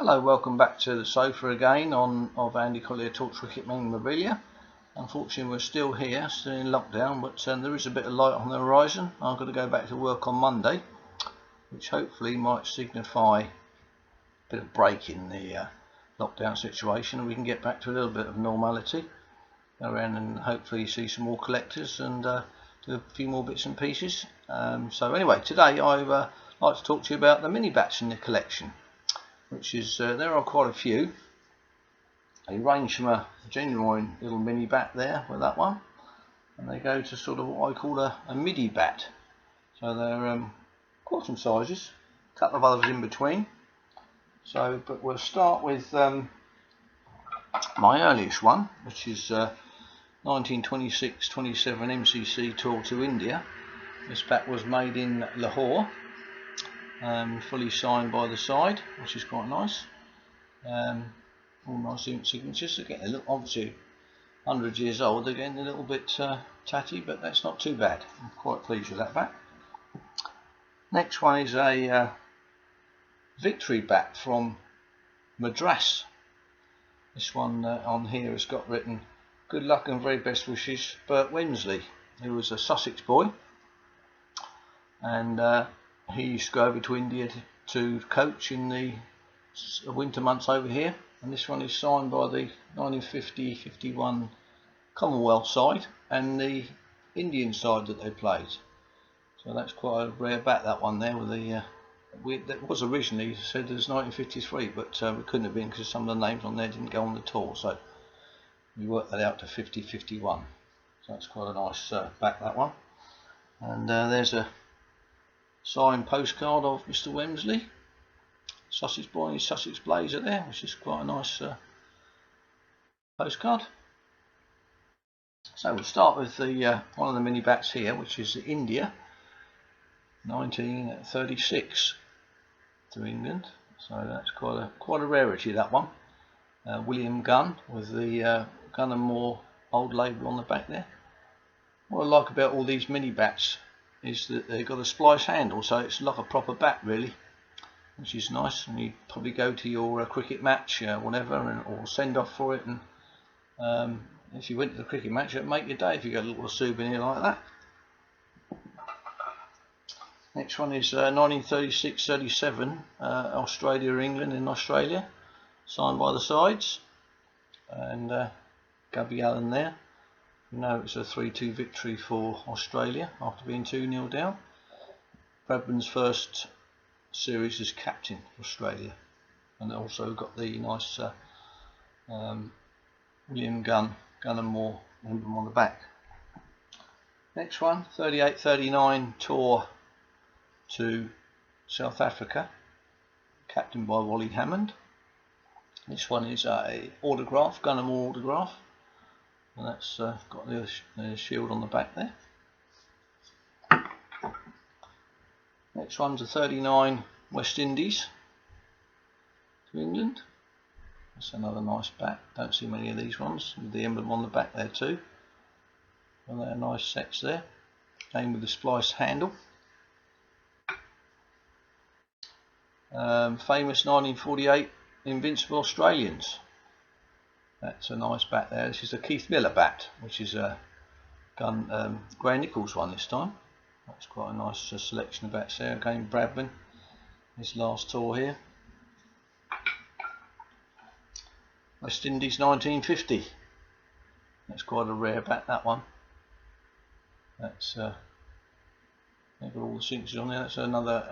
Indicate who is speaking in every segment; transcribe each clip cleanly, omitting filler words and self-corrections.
Speaker 1: Hello, welcome back to the sofa again of Andy Collier-talks cricket memorabilia. Unfortunately, we're still here, still in lockdown, but there is a bit of light on the horizon. I'm going to go back to work on Monday, which hopefully might signify a bit of break in the lockdown situation, and we can get back to a little bit of normality. Go around and hopefully see some more collectors and do a few more bits and pieces. So anyway, today I'd like to talk to you about the mini bats in the collection, which is there are quite a few. They range from a genuine little mini bat there with that one, and they go to sort of what I call a midi bat. So they're quite some sizes, a couple of others in between. So, but we'll start with my earliest one, which is 1926-27 MCC tour to India. This bat was made in Lahore. Fully signed by the side, which is quite nice. All nice signatures. They're getting a little, obviously 100 years old, they're getting a little bit tatty, but that's not too bad. I'm quite pleased with that bat. Next one is a victory bat from Madras. This one on here has got written, "Good luck and very best wishes, Bert Wensley," who was a Sussex boy, and he used to go over to India to coach in the winter months over here, and this one is signed by the 1950-51 Commonwealth side and the Indian side that they played. So that's quite a rare bat, that one there, with the that was originally said as 1953, but it couldn't have been because some of the names on there didn't go on the tour, so we worked that out to 50-51. So that's quite a nice bat, that one. And there's a signed postcard of Mr. Wensley, Sussex boy in his Sussex blazer there, which is quite a nice postcard. So we'll start with the one of the mini bats here, which is India, 1936 to England. So that's quite a rarity, that one. William Gunn with the Gunn and Moore old label on the back there. What I like about all these mini bats is that they've got a splice handle, so it's like a proper bat really, which is nice. And you probably go to your cricket match, whatever, or send off for it, and if you went to the cricket match, it'd make your day if you got a little souvenir like that. Next one is 1936-37 Australia, England in Australia, signed by the sides, and Gubby Allen there. You know, it's a 3-2 victory for Australia after being 2-0 down. Bradman's first series as captain for Australia, and also got the nice William Gunn and Moore emblem on the back. Next one, 38-39 tour to South Africa, captained by Wally Hammond. This one is a autograph, Gunn and Moore autograph. And that's got the shield on the back there. Next one's a 39 West Indies to England. That's another nice bat. Don't see many of these ones with the emblem on the back there too. And they're nice sets there. Came with the spliced handle. Famous 1948 Invincible Australians. That's a nice bat there. This is a Keith Miller bat, which is a Graham Nichols one this time. That's quite a nice selection of bats there. Again, Bradman, his last tour here. West Indies 1950. That's quite a rare bat, that one. That's they've got all the signatures on there. That's another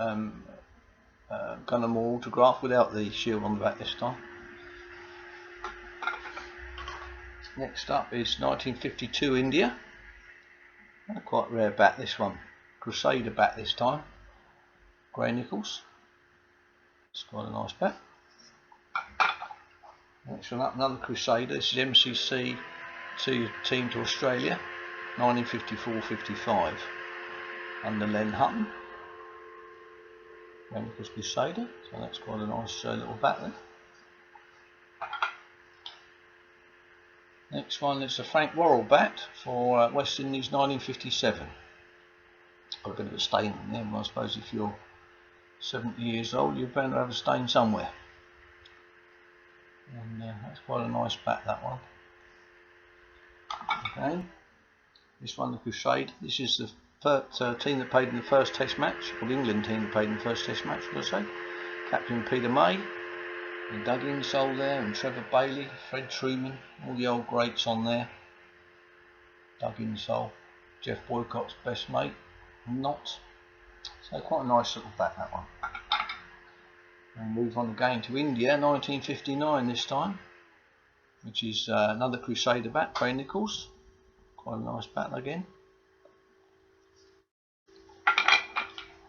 Speaker 1: Gunn and Moore autograph without the shield on the back this time. Next up is 1952 India. A quite rare bat, this one. Crusader bat this time. Graham Nichols. It's quite a nice bat. Next one up, another Crusader. This is MCC team to Australia, 1954-55. Under Len Hutton. Graham Nichols Crusader. So that's quite a nice little bat there. Next one is a Frank Worrell bat for West Indies 1957. Got a bit of a stain on there, I suppose if you're 70 years old, you're bound to have a stain somewhere. and that's quite a nice bat, that one. Okay, this one, the Crusade. This is the first team that played in the first Test match, or the England team that played in the first Test match, should I say. Captain Peter May, and Doug Insole there, and Trevor Bailey, Fred Truman, all the old greats on there. Doug Insole, Jeff Boycott's best mate, Not. So quite a nice little bat, that one. And move on again to India, 1959 this time, which is another Crusader bat, Grey Nichols. Quite a nice bat again.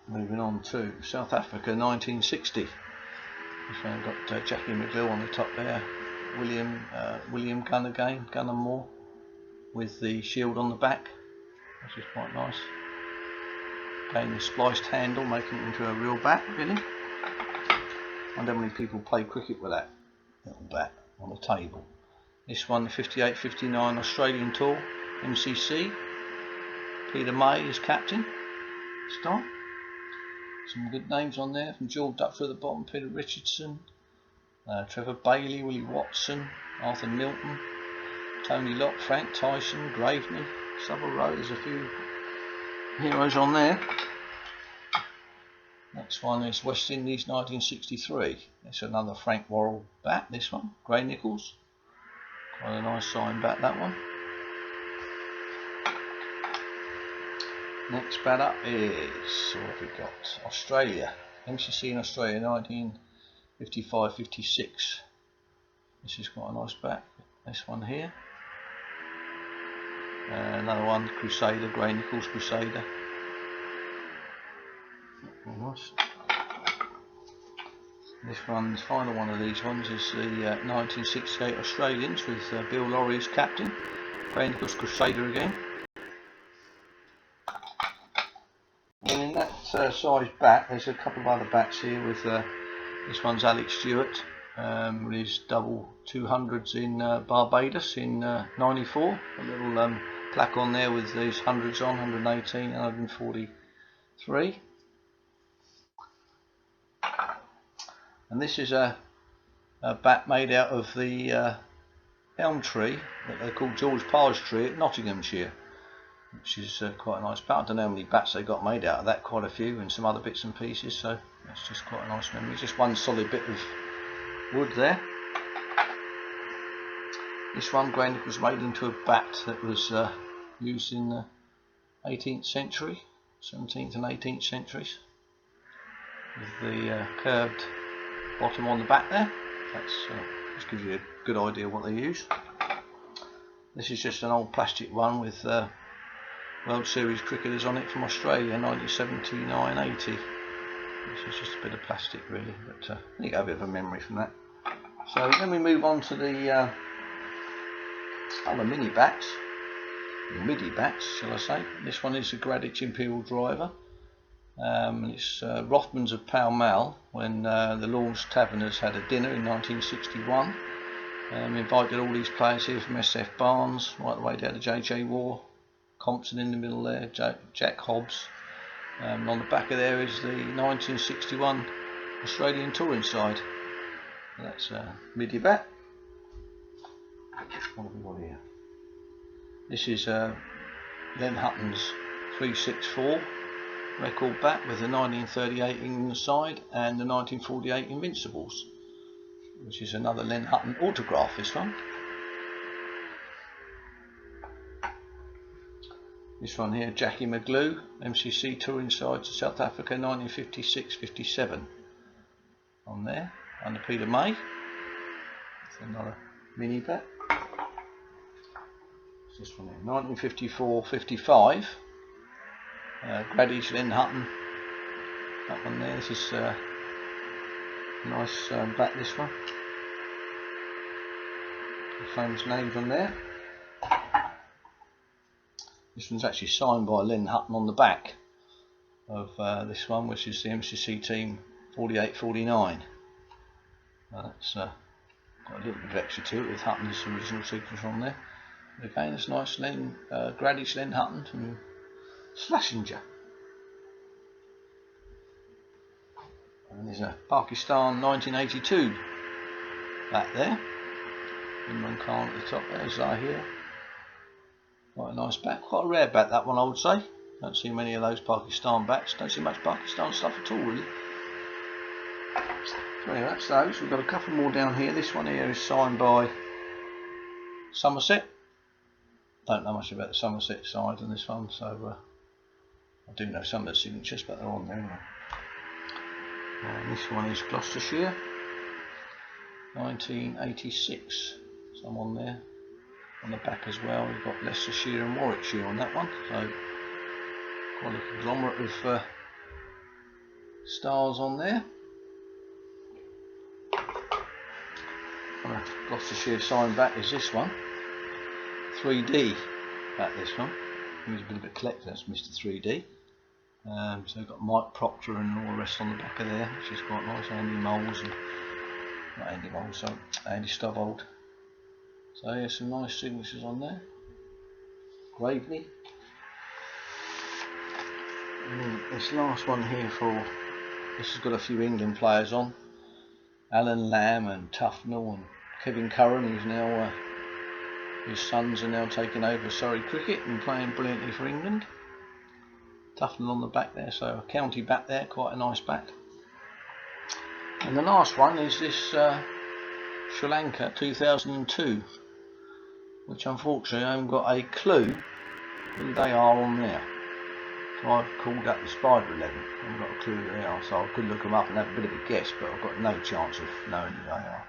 Speaker 1: Moving on to South Africa, 1960. This one got Jackie McGill on the top there. William Gunn again, Gunn and Moore, with the shield on the back, which is quite nice. Again, the spliced handle, making it into a real bat, really. I wonder how many people play cricket with that little bat on the table. This one, the 58-59 Australian Tour, MCC. Peter May is captain this time. Some good names on there, from George Duckford at the bottom, Peter Richardson, Trevor Bailey, Willie Watson, Arthur Milton, Tony Lott, Frank Tyson, Graveney, Savile Row. There's a few heroes on there. Next one is West Indies 1963. It's another Frank Worrell bat, this one, Grey Nichols. Quite a nice signed bat, that one. Next bat up is, what have we got? Australia, MCC in Australia, 1955-56. This is quite a nice bat. This one here. Another one, Crusader, Grey Nichols Crusader. Nice. This one's final one of these ones is the 1968 Australians with Bill Lawry as captain. Grey Nichols Crusader again. And in that size bat, there's a couple of other bats here with this one's Alex Stewart with his double 200s in Barbados in 94. A little plaque on there with these hundreds on, 118 and 143. And this is a bat made out of the elm tree that they call George Parr's tree at Nottinghamshire, which is quite a nice bat. I don't know how many bats they got made out of that, quite a few, and some other bits and pieces, so that's just quite a nice memory. Just one solid bit of wood there. This one, Grey Nichols, made into a bat that was used in the 18th century, 17th and 18th centuries, with the curved bottom on the back there. That's just gives you a good idea of what they use. This is just an old plastic one with World Series cricketers on it from Australia, 1979-80. This is just a bit of plastic, really, but you get a bit of a memory from that. So then we move on to the other mini bats, or midi bats, shall I say. This one is a Greenwich Imperial Driver. It's Rothmans of Pall Mall, when the Lawrence Taverners had a dinner in 1961. Invited all these players here from SF Barnes, right the way down to JJ Waugh, Compton in the middle there, Jack Hobbs. On the back of there is the 1961 Australian Touring side. That's a midi bat. What have we got here? This is Len Hutton's 364 record bat with the 1938 England side and the 1948 Invincibles, which is another Len Hutton autograph, this one. This one here, Jackie McGlew, MCC touring side to South Africa, 1956-57. On there, under Peter May. That's another mini bat. This one here, 1954-55. Gradish, Len Hutton. That one there. This is nice bat. This one. The famous names on there. This one's actually signed by Len Hutton on the back of this one, which is the MCC team 48-49. That's got a little bit of extra to it with Hutton's original signature on there. But again, it's nice Gradish, Len Hutton from Slashinger. And there's a Pakistan 1982 bat there. Inland Khan at the top there, Zahir. Quite a nice bat, quite a rare bat that one, I would say. Don't see many of those Pakistan bats, don't see much Pakistan stuff at all really. So anyway, that's those. We've got a couple more down here. This one here is signed by Somerset. Don't know much about the Somerset side on this one, so I do know some of the signatures, but they're on there anyway. And this one is Gloucestershire, 1986. Some on there. On the back as well, we've got Leicestershire and Warwickshire on that one. So quite a conglomerate of stars on there. And a Gloucestershire sign back is this one. 3D back this one. He's a bit of a collector, that's Mr. 3D. So we've got Mike Proctor and all the rest on the back of there, which is quite nice. Andy Moles and not Andy Moles, so Andy Stubbold. So yeah, some nice signatures on there. Gravely. And then this last one here this has got a few England players on. Alan Lamb and Tufnell and Kevin Curran, who's now his sons are now taking over Surrey cricket and playing brilliantly for England. Tufnell on the back there, so a county bat there, quite a nice bat. And the last one is this Sri Lanka 2002, which unfortunately I haven't got a clue who they are on there. So I've called up the Spider 11. I haven't got a clue who they are, so I could look them up and have a bit of a guess, but I've got no chance of knowing who they are.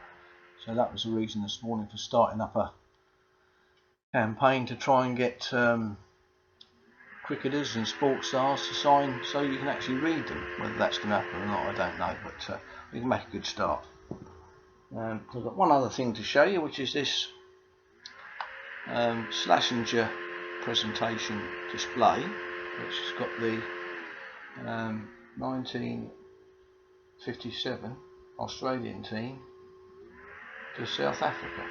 Speaker 1: So that was the reason this morning for starting up a campaign to try and get cricketers and sports stars to sign so you can actually read them. Whether that's going to happen or not, I don't know, but we can make a good start. I've got one other thing to show you, which is this Schlesinger presentation display, which has got the 1957 Australian team to South Africa.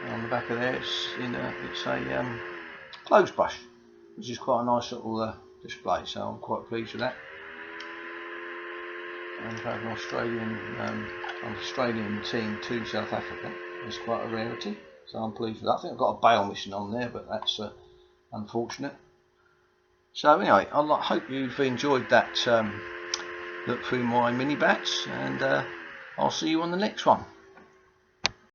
Speaker 1: And on the back of there it's a clothes brush, which is quite a nice little display, so I'm quite pleased with that. And to have an Australian team to South Africa is quite a rarity, so I'm pleased with that. I think I've got a Bale mission on there, but that's unfortunate. So anyway, I hope you've enjoyed that look through my mini bats, and I'll see you on the next one.